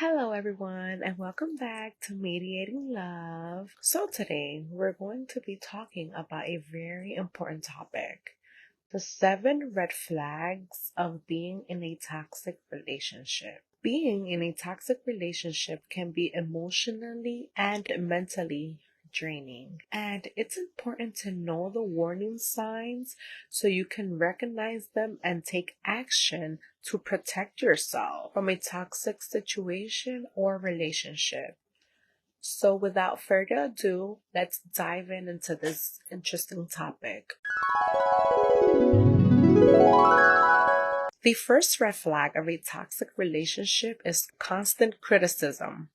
Hello, everyone, and welcome back to Mediating Love. So, today we're going to be talking about a very important topic: the 7 red flags of being in a toxic relationship. Being in a toxic relationship can be emotionally and mentally draining, and it's important to know the warning signs so you can recognize them and take action to protect yourself from a toxic situation or relationship. So, without further ado, let's dive into this interesting topic. The first red flag of a toxic relationship is constant criticism.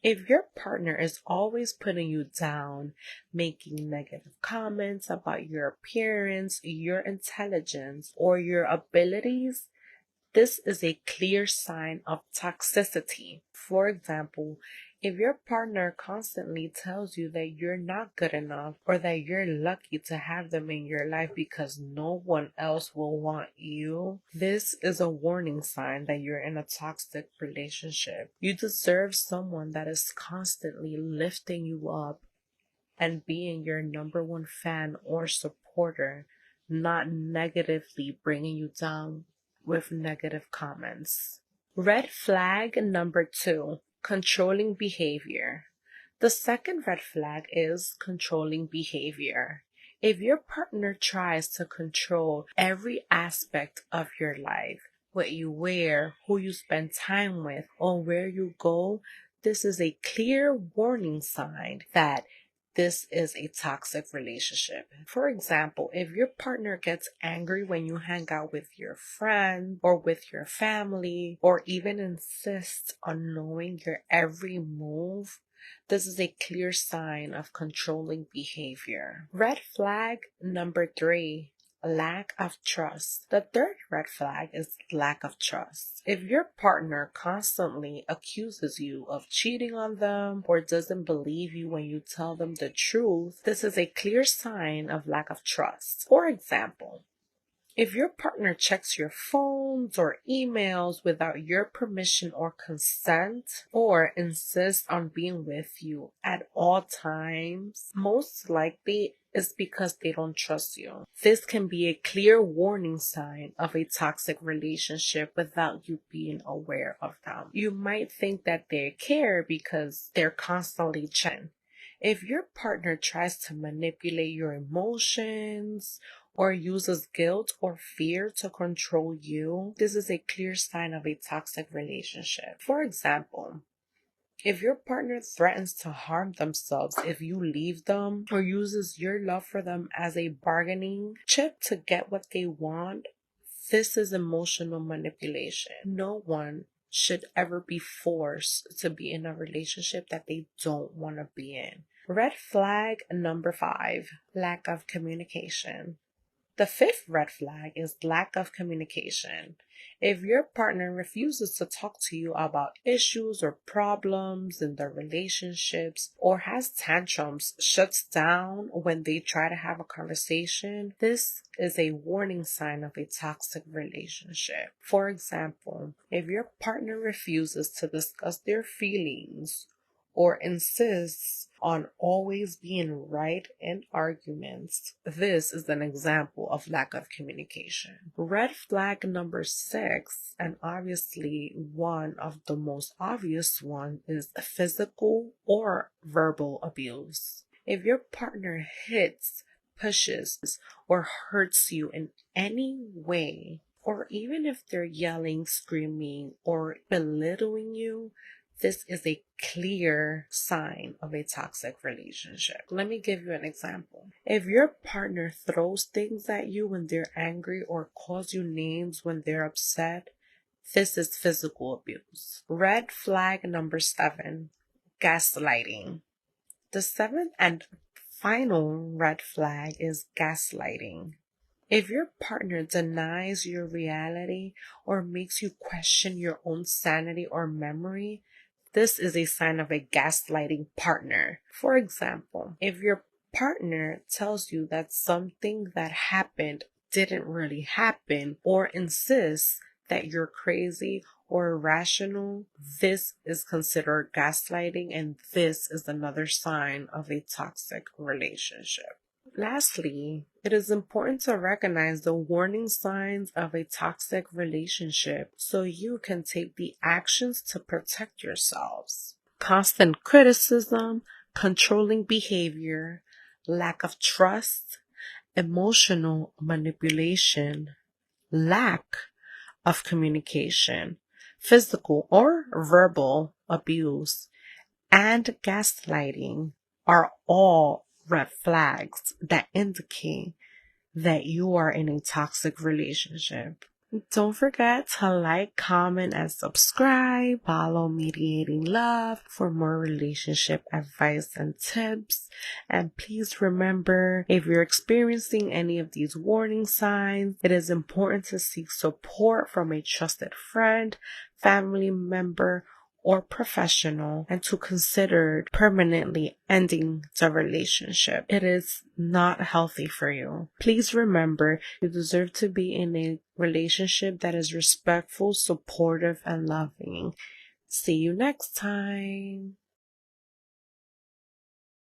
If your partner is always putting you down, making negative comments about your appearance, your intelligence, or your abilities, this is a clear sign of toxicity. For example, if your partner constantly tells you that you're not good enough or that you're lucky to have them in your life because no one else will want you, this is a warning sign that you're in a toxic relationship. You deserve someone that is constantly lifting you up and being your number one fan or supporter, not negatively bringing you down with negative comments. Red flag number 2, controlling behavior. The second red flag is controlling behavior. If your partner tries to control every aspect of your life, what you wear, who you spend time with, or where you go, this is a clear warning sign that this is a toxic relationship. For example, if your partner gets angry when you hang out with your friend or with your family, or even insists on knowing your every move, this is a clear sign of controlling behavior. Red flag number 3, lack of trust. The third red flag is lack of trust. If your partner constantly accuses you of cheating on them or doesn't believe you when you tell them the truth, this is a clear sign of lack of trust. For example, if your partner checks your phones or emails without your permission or consent, or insists on being with you at all times, most likely is because they don't trust you. This can be a clear warning sign of a toxic relationship without you being aware of them. You might think that they care because they're constantly checking. If your partner tries to manipulate your emotions or uses guilt or fear to control you, this is a clear sign of a toxic relationship. For example, if your partner threatens to harm themselves if you leave them or uses your love for them as a bargaining chip to get what they want, this is emotional manipulation. No one should ever be forced to be in a relationship that they don't want to be in. Red flag number 5, lack of communication. The fifth red flag is lack of communication. If your partner refuses to talk to you about issues or problems in their relationships, or has tantrums, shuts down when they try to have a conversation, this is a warning sign of a toxic relationship. For example, if your partner refuses to discuss their feelings or insists on always being right in arguments, this is an example of lack of communication. Red flag number 6, and obviously one of the most obvious one, is physical or verbal abuse. If your partner hits, pushes, or hurts you in any way, or even if they're yelling, screaming, or belittling you, this is a clear sign of a toxic relationship. Let me give you an example. If your partner throws things at you when they're angry or calls you names when they're upset, this is physical abuse. Red flag number 7, gaslighting. The 7th and final red flag is gaslighting. If your partner denies your reality or makes you question your own sanity or memory, this is a sign of a gaslighting partner. For example, if your partner tells you that something that happened didn't really happen or insists that you're crazy or irrational, this is considered gaslighting, and this is another sign of a toxic relationship. Lastly, it is important to recognize the warning signs of a toxic relationship so you can take the actions to protect yourselves. Constant criticism, controlling behavior, lack of trust, emotional manipulation, lack of communication, physical or verbal abuse, and gaslighting are all red flags that indicate that you are in a toxic relationship. Don't forget to like, comment, and subscribe. Follow Mediating Love for more relationship advice and tips. And please remember, if you're experiencing any of these warning signs, it is important to seek support from a trusted friend, family member, or professional, and to consider permanently ending the relationship. It is not healthy for you. Please remember, you deserve to be in a relationship that is respectful, supportive, and loving. See you next time.